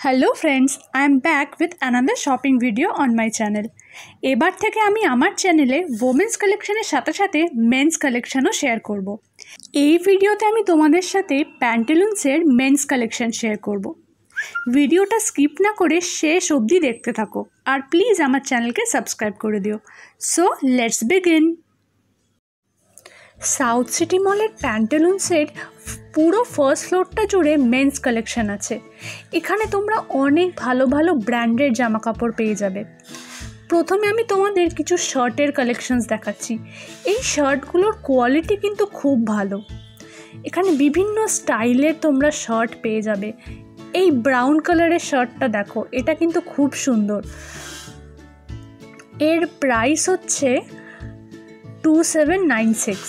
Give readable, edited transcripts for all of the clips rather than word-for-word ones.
Hello friends, I am back with another shopping video on my channel. এবার থেকে আমি আমার চ্যানেলে ওমেন্স কালেকশনের সাথে সাথে মেন্স কালেকশনও শেয়ার করব। এই ভিডিওতে আমি তোমাদের সাথে প্যান্টালুন্সের মেন্স কালেকশন শেয়ার করব। ভিডিওটা স্কিপ না করে শেষ অবধি দেখতে থাকো আর প্লিজ আমার চ্যানেলকে সাবস্ক্রাইব করে দিও। So let's begin. South city মলের প্যান্টালুন্সের পুরো ফার্স্ট ফ্লোরটা জুড়ে মেন্স কালেকশন আছে। এখানে তোমরা অনেক ভালো ভালো ব্র্যান্ডের জামা কাপড় পেয়ে যাবে। প্রথমে আমি তোমাদের কিছু শার্টের কালেকশনস দেখাচ্ছি। এই শার্টগুলোর কোয়ালিটি কিন্তু খুব ভালো। এখানে বিভিন্ন স্টাইলের তোমরা শার্ট পেয়ে যাবে। এই ব্রাউন কালারের শার্টটা দেখো, এটা কিন্তু খুব সুন্দর। এর প্রাইস হচ্ছে 2796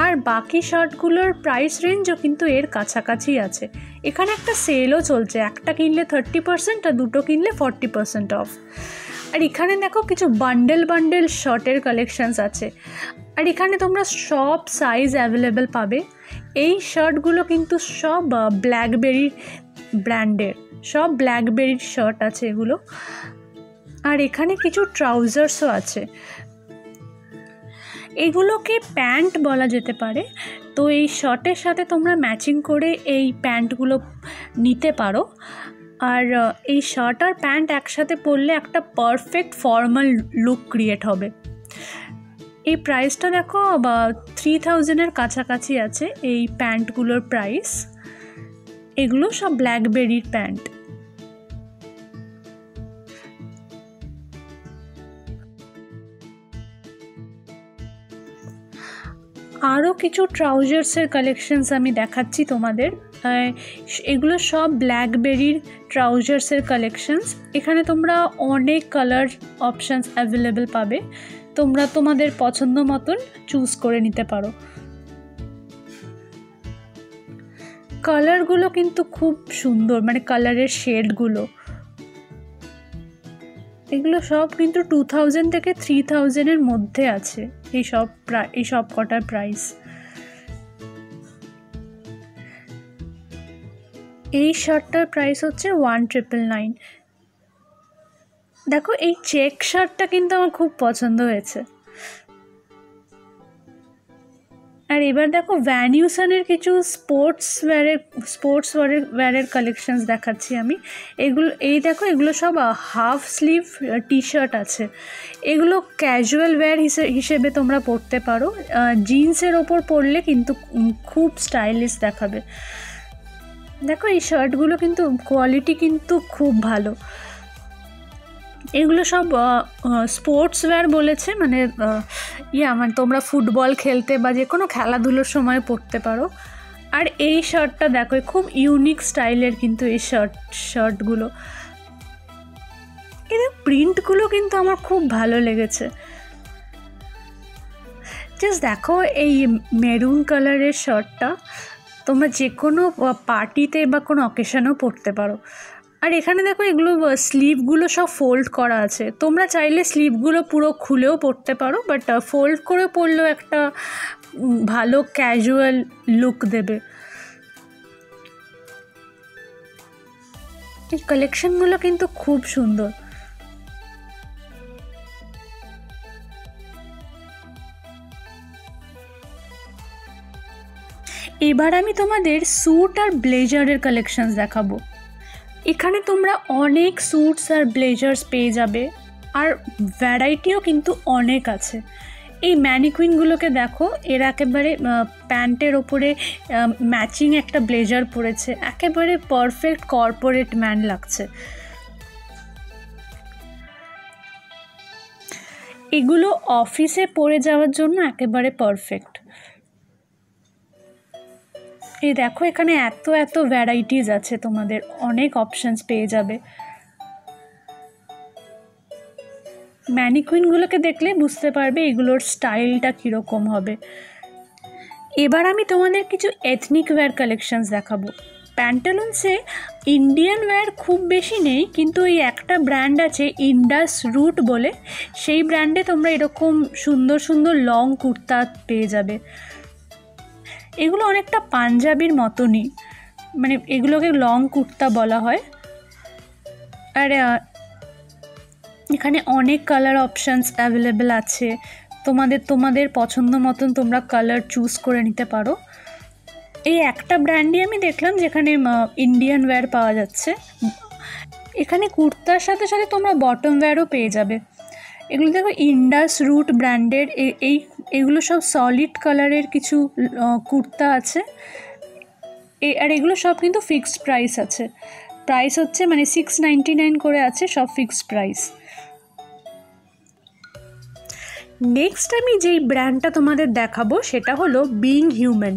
আর বাকি শার্টগুলোর প্রাইস রেঞ্জও কিন্তু এর কাছাকাছি আছে। এখানে একটা সেলও চলছে, একটা কিনলে 30% আর দুটো কিনলে 40% অফ। আর এখানে দেখো কিছু বান্ডেল শার্টের কালেকশানস আছে। আর এখানে তোমরা সব সাইজ অ্যাভেলেবেল পাবে। এই শার্টগুলো কিন্তু সব ব্ল্যাকবেরির ব্র্যান্ডের, সব ব্ল্যাকবেরির শার্ট আছে এগুলো। আর এখানে কিছু ট্রাউজার্সও আছে। এগুলোকে প্যান্ট বলা যেতে পারে। তো এই শার্টের সাথে তোমরা ম্যাচিং করে এই প্যান্টগুলো নিতে পারো। আর এই শার্ট আর প্যান্ট একসাথে পরলে একটা পারফেক্ট ফর্মাল লুক ক্রিয়েট হবে। এই প্রাইসটা দেখো 3000-এর কাছাকাছি আছে এই প্যান্টগুলোর প্রাইস। এগুলো সব ব্ল্যাকবেরির প্যান্ট। আরও কিছু ট্রাউজার্সের কালেকশনস আমি দেখাচ্ছি তোমাদের। এগুলো সব ব্ল্যাকবেরির ট্রাউজার্সের কালেকশনস। এখানে তোমরা অনেক কালার অপশানস অ্যাভেলেবেল পাবে। তোমরা তোমাদের পছন্দ মতন চুজ করে নিতে পারো। কালারগুলো কিন্তু খুব সুন্দর, মানে কালারের শেডগুলো। এগুলো সব কিন্তু 2000 থেকে 3000-এর মধ্যে আছে এই সব কটার প্রাইস। এই শার্টটার প্রাইস হচ্ছে 1999। দেখো, এই চেক শার্টটা কিন্তু আমার খুব পছন্দ হয়েছে। আর এবার দেখো ভ্যানিউসনের কিছু স্পোর্টস ওয়্যারের কালেকশনস দেখাচ্ছি আমি। দেখো এগুলো সব হাফ স্লিভ টি শার্ট আছে। এগুলো ক্যাজুয়াল ওয়্যার হিসেবে তোমরা পরতে পারো। জিন্সের ওপর পরলে কিন্তু খুব স্টাইলিশ দেখাবে। দেখো এই শার্টগুলো কিন্তু কোয়ালিটি কিন্তু খুব ভালো। এগুলো সব স্পোর্টস ওয়্যার বলেছে, মানে মানে তোমরা ফুটবল খেলতে বা যে কোনো খেলাধুলোর সময় পরতে পারো। আর এই শার্টটা দেখো, খুব ইউনিক স্টাইলের কিন্তু এই শার্টগুলো। এদের প্রিন্টগুলো কিন্তু আমার খুব ভালো লেগেছে। জাস্ট দেখো এই মেরুন কালারের শার্টটা তোমরা যে কোনো পার্টিতে বা কোনো অকেশনেও পরতে পারো। আর এখানে দেখো এগুলো স্লিভগুলো সব ফোল্ড করা আছে। তোমরা চাইলে স্লিভগুলো পুরো খুলেও পরতে পারো, বাট ফোল্ড করে পরলেও একটা ভালো ক্যাজুয়াল লুক দেবে। এই কালেকশনগুলো কিন্তু খুব সুন্দর। এবার আমি তোমাদের স্যুট আর ব্লেজারের কালেকশনস দেখাবো। এখানে তোমরা অনেক স্যুটস আর ব্লেজার্স পেয়ে যাবে। আর ভ্যারাইটিও কিন্তু অনেক আছে। এই ম্যানিকুইনগুলোকে দেখো, এরা একেবারে প্যান্টের ওপরে ম্যাচিং একটা ব্লেজার পরেছে। একেবারে পারফেক্ট কর্পোরেট ম্যান লাগছে। এগুলো অফিসে পরে যাওয়ার জন্য একেবারে পারফেক্ট। এই দেখো এখানে এত ভ্যারাইটিস আছে, তোমাদের অনেক অপশানস পেয়ে যাবে। ম্যানিকুইনগুলোকে দেখলে বুঝতে পারবে এগুলোর স্টাইলটা কীরকম হবে। এবার আমি তোমাদের কিছু এথনিক ওয়্যার কালেকশানস দেখাবো। প্যান্টালুন্সে ইন্ডিয়ান ওয়্যার খুব বেশি নেই, কিন্তু এই একটা ব্র্যান্ড আছে ইন্ডাস রুট বলে। সেই ব্র্যান্ডে তোমরা এরকম সুন্দর লং কুর্তা পেয়ে যাবে। এগুলো অনেকটা পাঞ্জাবির মতনই, মানে এগুলোকে লং কুর্তা বলা হয়। আর এখানে অনেক কালার অপশানস অ্যাভেলেবেল আছে, তোমাদের পছন্দ মতন তোমরা কালার চুজ করে নিতে পারো। এই একটা ব্র্যান্ডই আমি দেখলাম যেখানে ইন্ডিয়ান ওয়্যার পাওয়া যাচ্ছে। এখানে কুর্তার সাথে সাথে তোমরা বটম ওয়্যারও পেয়ে যাবে। এগুলো দেখো ইন্ডাস রুট ব্র্যান্ডের, এগুলো সব সলিড কালারের কিছু কুর্তা আছে। আর এগুলো সব কিন্তু ফিক্সড প্রাইস আছে, প্রাইস হচ্ছে মানে 699 করে আছে, সব ফিক্সড প্রাইস। নেক্সট আমি যেই ব্র্যান্ডটা তোমাদের দেখাবো সেটা হলো বিং হিউম্যান।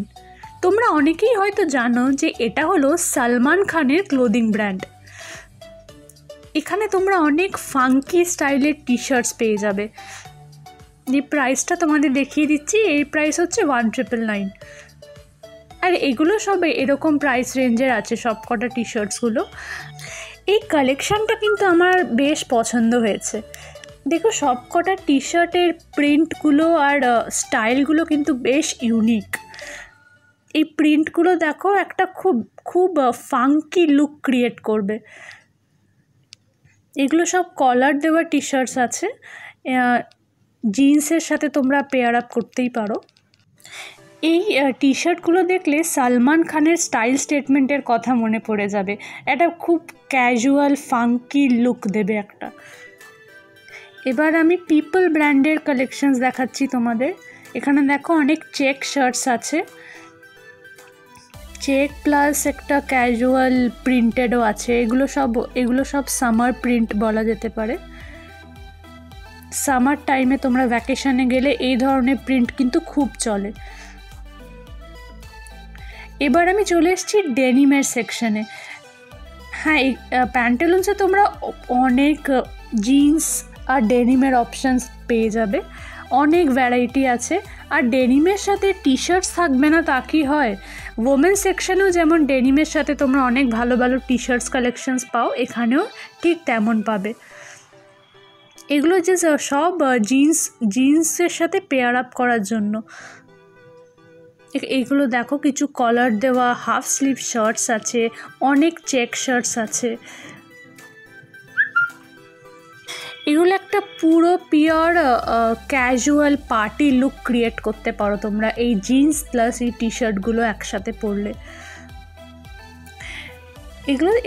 তোমরা অনেকেই হয়তো জানো যে এটা হলো সালমান খানের ক্লোদিং ব্র্যান্ড। এখানে তোমরা অনেক ফাঙ্কি স্টাইলের টি শার্টস পেয়ে যাবে। যে প্রাইসটা তোমাদের দেখিয়ে দিচ্ছি, এই প্রাইস হচ্ছে 1999। আর এগুলো সব এরকম প্রাইস রেঞ্জের আছে সব কটা টি শার্টসগুলো। এই কালেকশানটা কিন্তু আমার বেশ পছন্দ হয়েছে। দেখো সব কটা টি শার্টের প্রিন্টগুলো আর স্টাইলগুলো কিন্তু বেশ ইউনিক। এই প্রিন্টগুলো দেখো একটা খুব ফাঙ্কি লুক ক্রিয়েট করবে। এগুলো সব কলার দেওয়া টি শার্টস আছে, জিন্সের সাথে তোমরা পেয়ার আপ করতেই পারো। এই টি শার্টগুলো দেখলে সালমান খানের স্টাইল স্টেটমেন্টের কথা মনে পড়ে যাবে, একটা খুব ক্যাজুয়াল ফাঙ্কি লুক দেবে একটা। এবার আমি পিপল ব্র্যান্ডের কালেকশনস দেখাচ্ছি তোমাদের। এখানে দেখো অনেক চেক শার্টস আছে, চেক প্লাস একটা ক্যাজুয়াল প্রিন্টেডও আছে। এগুলো সব সামার প্রিন্ট বলা যেতে পারে। সামার টাইমে তোমরা ভ্যাকেশনে গেলে এই ধরনের প্রিন্ট কিন্তু খুব চলে। এবার আমি চলে এসেছি ডেনিমের সেকশনে। হ্যাঁ, এই প্যান্টালুন্সে তোমরা অনেক জিন্স আর ডেনিমের অপশানস পেয়ে যাবে, অনেক ভ্যারাইটি আছে। আর ডেনিমের সাথে টি শার্টস থাকবে না তা কি হয়? ওমেন সেকশনেও যেমন ডেনিমের সাথে তোমরা অনেক ভালো ভালো টি শার্টস কালেকশানস পাও, এখানেও ঠিক তেমন পাবে। এগুলো যে সব জিন্সের সাথে পেয়ার আপ করার জন্য। এগুলো দেখো কিছু কলার দেওয়া হাফ স্লিভ শার্টস আছে, অনেক চেক শার্টস আছে। এগুলো একটা পুরো pure casual party look create করতে পারো তোমরা এই জিন্স প্লাস এই টি শার্টগুলো একসাথে পরলে।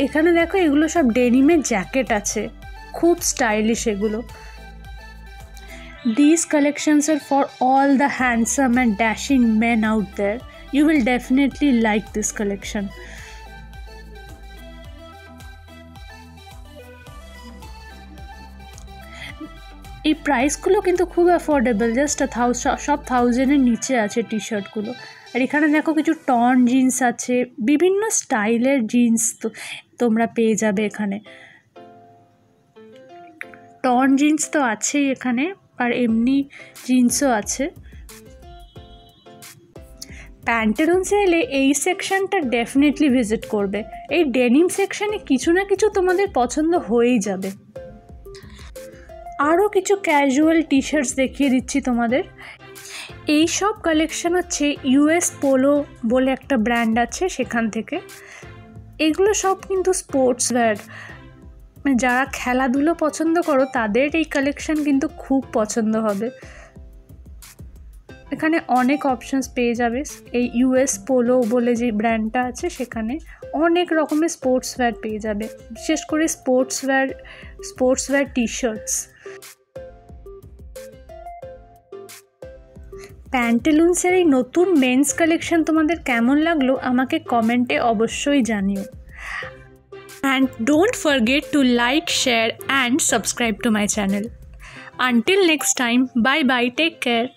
এখানে দেখো এগুলো সব ডেনিমের জ্যাকেট আছে, খুব স্টাইলিশ এগুলো। These collections are for all the handsome and dashing men out there. You will definitely like this collection. এই প্রাইসগুলো কিন্তু খুব অ্যাফোর্ডেবল, জাস্ট সব 1000-এর নিচে আছে টি শার্টগুলো। আর এখানে দেখো কিছু টর্ন জিন্স আছে, বিভিন্ন স্টাইলের জিন্স তোমরা পেয়ে যাবে এখানে। টর্ন জিন্স তো আছেই এখানে, আর এমনি জিন্সও আছে। প্যান্টালুন্সে এলে এই সেকশনটা ডেফিনেটলি ভিজিট করবে। এই ডেনিম সেকশনে কিছু না কিছু তোমাদের পছন্দ হয়েই যাবে। আরও কিছু ক্যাজুয়াল টি শার্টস দেখিয়ে দিচ্ছি তোমাদের। এই সব কালেকশন হচ্ছে ইউএস পোলো বলে একটা ব্র্যান্ড আছে সেখান থেকে। এগুলো সব কিন্তু স্পোর্টস ওয়্যার, যারা খেলাধুলো পছন্দ করো তাদের এই কালেকশন কিন্তু খুব পছন্দ হবে। এখানে অনেক অপশানস পেয়ে যাবে। এই ইউএস পোলো বলে যে ব্র্যান্ডটা আছে সেখানে অনেক রকমের স্পোর্টস ওয়্যার পেয়ে যাবে, বিশেষ করে স্পোর্টস ওয়্যার টি শার্টস। প্যান্টালুন্সের এই নতুন মেন্স কালেকশন তোমাদের কেমন লাগলো আমাকে কমেন্টে অবশ্যই জানিও। And don't forget to like, share and subscribe to my channel. Until next time, bye bye, take care.